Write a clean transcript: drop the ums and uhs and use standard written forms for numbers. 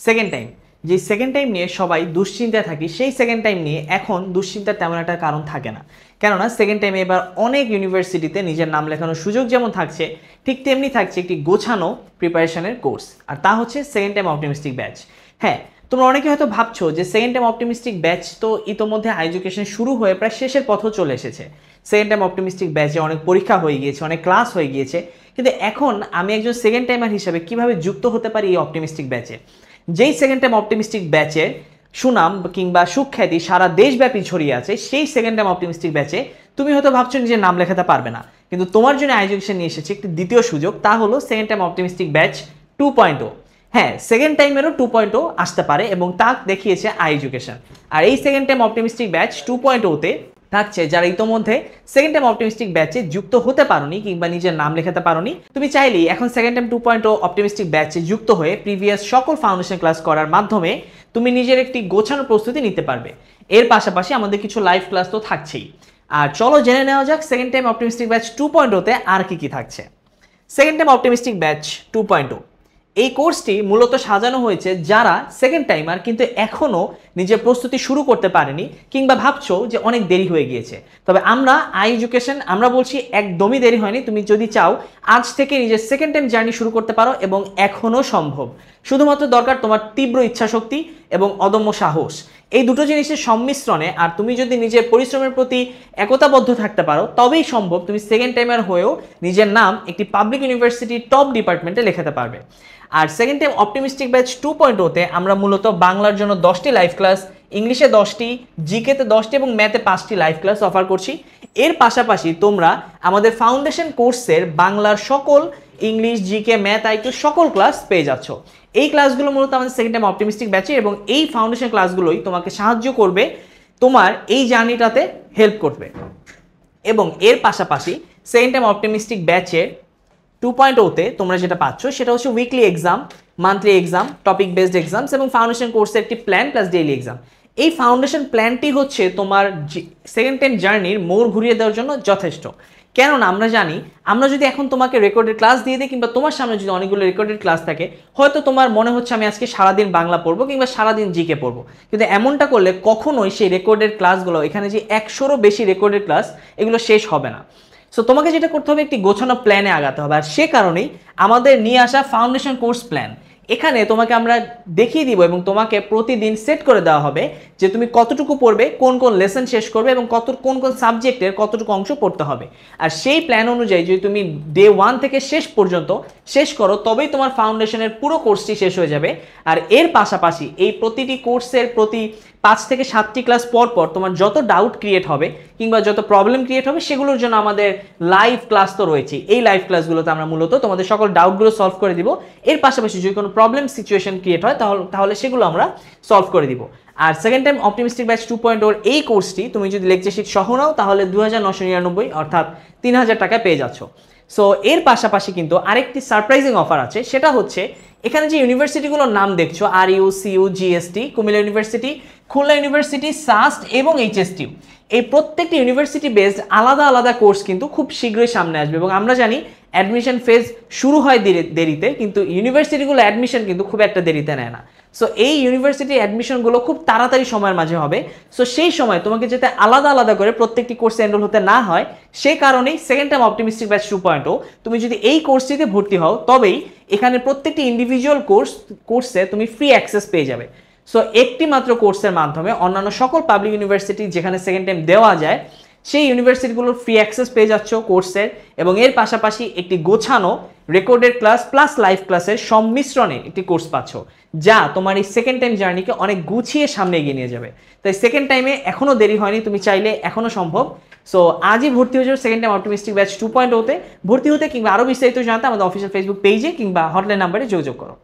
Second time, যে second time নিয়ে সবাই দুশ্চিন্তায় থাকি, সেই সেকেন্ড টাইম নিয়ে এখন দুশ্চিন্তার তেমন একটা কারণ থাকে না। কেননা সেকেন্ড টাইমে এবার অনেক ইউনিভার্সিটিতে নিজের নাম লেখানোর সুযোগ যেমন থাকছে, ঠিক তেমনি থাকছে একটি গোছানো প্রিপারেশনের কোর্স, আর তা হচ্ছে সেকেন্ড টাইম অপটিমিস্টিক ব্যাচ। হ্যাঁ, তোমরা অনেকে হয়তো ভাবছো যে সেকেন্ড টাইম অপটিমিস্টিক ব্যাচ তো ইতোমধ্যে এডুকেশন শুরু হয়ে প্রায় শেষের পথেও চলে এসেছে। সেকেন্ড টাইম অপটিমিস্টিক ব্যাচে অনেক পরীক্ষা হয়ে গিয়েছে, অনেক ক্লাস হয়ে গিয়েছে, কিন্তু এখন আমি একজন সেকেন্ড টাইমার হিসাবে কিভাবে যুক্ত হতে পারি এই অপটিমিস্টিক ব্যাচে? যেই সেকেন্ড টাইম অপটিমিস্টিক ব্যাচের সুনাম কিংবা সুখ্যাতি সারা দেশব্যাপী ছড়িয়ে আছে, সেই সেকেন্ড টাইম অপটিমিস্টিক ব্যাচে তুমি হয়তো ভাবছো নিজের নাম লেখাতে পারবে না, কিন্তু তোমার জন্য এডুকেশন নিয়ে এসেছে একটি দ্বিতীয় সুযোগ, তা হলো সেকেন্ড টাইম অপটিমিস্টিক ব্যাচ 2.0। হ্যাঁ, সেকেন্ড টাইমেরও 2.0 আসতে পারে এবং তা দেখিয়েছে এডুকেশন। আর এই সেকেন্ড টাইম অপটিমিস্টিক ব্যাচ 2.0-তে থাকছে যারা ইতোমধ্যে সেকেন্ড টাইম অপটিমিস্টিক ব্যাচে যুক্ত হতে পারোনি কিংবা নিজের নাম লেখাতে পারোনি, তুমি চাইলেই এখন সেকেন্ড টাইম 2.0 অপটিমিস্টিক ব্যাচে যুক্ত হয়ে প্রিভিয়াস সকল ফাউন্ডেশন ক্লাস করার মাধ্যমে তুমি নিজের একটি গোছানো প্রস্তুতি নিতে পারবে। এর পাশাপাশি আমাদের কিছু লাইভ ক্লাস তো থাকছেই। আর চলো জেনে নেওয়া যাক সেকেন্ড টাইম অপটিমিস্টিক ব্যাচ 2.0-তে আর কি থাকছে। সেকেন্ড টাইম অপটিমিস্টিক ব্যাচ 2.0, এই কোর্সটি মূলত সাজানো হয়েছে যারা সেকেন্ড টাইমার কিন্তু এখনও নিজের প্রস্তুতি শুরু করতে পারেনি কিংবা ভাবছো যে অনেক দেরি হয়ে গিয়েছে। তবে আমরা এডুকেশন আমরা বলছি একদমই দেরি হয়নি। তুমি যদি চাও আজ থেকে নিজের সেকেন্ড টাইম জার্নি শুরু করতে পারো এবং এখনও সম্ভব। শুধুমাত্র দরকার তোমার তীব্র ইচ্ছাশক্তি এবং অদম্য সাহস, এই দুটো জিনিসের সংমিশ্রণে। আর তুমি যদি নিজের পরিশ্রমের প্রতি একতাবদ্ধ থাকতে পারো তবেই সম্ভব তুমি সেকেন্ড টাইমার হয়েও নিজের নাম একটি পাবলিক ইউনিভার্সিটির টপ ডিপার্টমেন্টে লেখাতে পারবে। আর সেকেন্ড টাইম অপটিমিস্টিক ব্যাচ 2.0-তে আমরা মূলত বাংলার জন্য 10টি লাইভ ক্লাস, ইংলিশে 10টি, জিকেতে 10টি এবং ম্যাথে 5টি লাইভ ক্লাস অফার করছি। এর পাশাপাশি তোমরা আমাদের ফাউন্ডেশন কোর্সের বাংলার সকল ইংলিশ, জিকে, ম্যাথ, আইকিউ সকল ক্লাস পেয়ে যাচ্ছ। এই ক্লাসগুলো মূলত আমাদের সেকেন্ড টাইম অপটিমিস্টিক ব্যাচে এবং এই ফাউন্ডেশন ক্লাসগুলোই তোমাকে সাহায্য করবে, তোমার এই জার্নিটাতে হেল্প করবে। এবং এর পাশাপাশি সেকেন্ড টাইম অপটিমিস্টিক ব্যাচের 2.0-তে তোমরা যেটা পাচ্ছ সেটা হচ্ছে weekly exam, monthly exam, topic based exams এবং ফাউন্ডেশন কোর্সের একটি প্ল্যান প্লাস ডেইলি এক্সাম। এই ফাউন্ডেশন প্ল্যানটি হচ্ছে তোমার সেকেন্ড টাইম জার্নির মোড় ঘুরিয়ে দেওয়ার জন্য যথেষ্ট। কেননা আমরা জানি, আমরা যদি এখন তোমাকে রেকর্ডেড ক্লাস দিয়ে দিই কিংবা তোমার সামনে যদি অনেকগুলো রেকর্ডেড ক্লাস থাকে, হয়তো তোমার মনে হচ্ছে আমি আজকে সারাদিন বাংলা পড়বো কিংবা সারাদিন জিকে পড়বো, কিন্তু এমনটা করলে কখনোই সেই রেকর্ডেড ক্লাসগুলো, এখানে যে 100-রও বেশি রেকর্ডেড ক্লাস, এগুলো শেষ হবে না। সো তোমাকে যেটা করতে হবে একটি গোছানো প্ল্যানে আগাতে হবে। আর সে কারণেই আমাদের নিয়ে আসা ফাউন্ডেশন কোর্স প্ল্যান। এখানে তোমাকে আমরা দেখিয়ে দিব এবং তোমাকে প্রতিদিন সেট করে দেওয়া হবে যে তুমি কতটুকু পড়বে, কোন কোন লেসন শেষ করবে এবং কোন কোন সাবজেক্টের কতটুকু অংশ পড়তে হবে। আর সেই প্ল্যান অনুযায়ী যদি তুমি ডে 1 থেকে শেষ পর্যন্ত শেষ করো তবেই তোমার ফাউন্ডেশনের পুরো কোর্সটি শেষ হয়ে যাবে। আর এর পাশাপাশি এই প্রতিটি কোর্সের প্রতি 5 থেকে 7টি ক্লাস পর পর তোমার যত ডাউট ক্রিয়েট হবে কিংবা যত প্রবলেম ক্রিয়েট হবে সেগুলোর জন্য আমাদের লাইভ ক্লাস তো রয়েছে। এই লাইভ ক্লাসগুলোতে আমরা মূলত তোমাদের সকল ডাউটগুলো সলভ করে দিব। এর পাশাপাশি যদি কোনো প্রবলেম সিচুয়েশন ক্রিয়েট হয় তাহলে সেগুলো আমরা সলভ করে দিব। আর সেকেন্ড টাইম অপটিমিস্টিক ব্যাচ 2.0 এই কোর্সটি তুমি যদি লেকচার শিট সহ নাও তাহলে 2999 অর্থাৎ 3000 টাকায় পেয়ে যাচ্ছ। সো এর পাশাপাশি কিন্তু আরেকটি সারপ্রাইজিং অফার আছে, সেটা হচ্ছে এখানে যে ইউনিভার্সিটিগুলোর নাম দেখছো, RU, CU, GST, Comilla university, Khulna university, SUST এবং HST, এই প্রত্যেকটি ইউনিভার্সিটি বেসড আলাদা আলাদা কোর্স কিন্তু খুব শীঘ্রই সামনে আসবে। এবং আমরা জানি অ্যাডমিশন ফেজ শুরু হয় দেরিতে, কিন্তু ইউনিভার্সিটিগুলো অ্যাডমিশন কিন্তু খুব একটা দেরিতে নেয় না। সো এই ইউনিভার্সিটি অ্যাডমিশনগুলো খুব তাড়াতাড়ি সময়ের মাঝে হবে। সো সেই সময় তোমাকে যাতে আলাদা আলাদা করে প্রত্যেকটি কোর্সে এনরোল হতে না হয়, সেই কারণেই সেকেন্ড টাইম অপটিমিস্টিক ব্যাচ 2.0 তুমি যদি এই কোর্সটিতে ভর্তি হও তবেই এখানে প্রত্যেকটি ইন্ডিভিজুয়াল কোর্সে তুমি ফ্রি অ্যাক্সেস পেয়ে যাবে। সো একটি মাত্র কোর্সের মাধ্যমে অন্যান্য সকল পাবলিক ইউনিভার্সিটি যেখানে সেকেন্ড টাইম দেওয়া যায় সেই ইউনিভার্সিটিগুলোর ফ্রি অ্যাক্সেস পেয়ে যাচ্ছ কোর্সের। এবং এর পাশাপাশি একটি গোছানো রেকর্ডেড ক্লাস প্লাস লাইভ ক্লাসের সংমিশ্রণে একটি কোর্স পাচ্ছ, যা তোমার এই সেকেন্ড টাইম জার্নিকে অনেক গুছিয়ে সামনে এগিয়ে নিয়ে যাবে। তাই সেকেন্ড টাইমে এখনও দেরি হয়নি, তুমি চাইলে এখনও সম্ভব। সো আজই ভর্তি হয়ে যাও সেকেন্ড টাইম অপটিমিস্টিক ব্যাচ 2.0-তে। ভর্তি হতে কিংবা আরও বিস্তারিত জানতে আমাদের অফিসিয়াল ফেসবুক পেজে কিংবা হটলাইন নাম্বারে যোগাযোগ করো।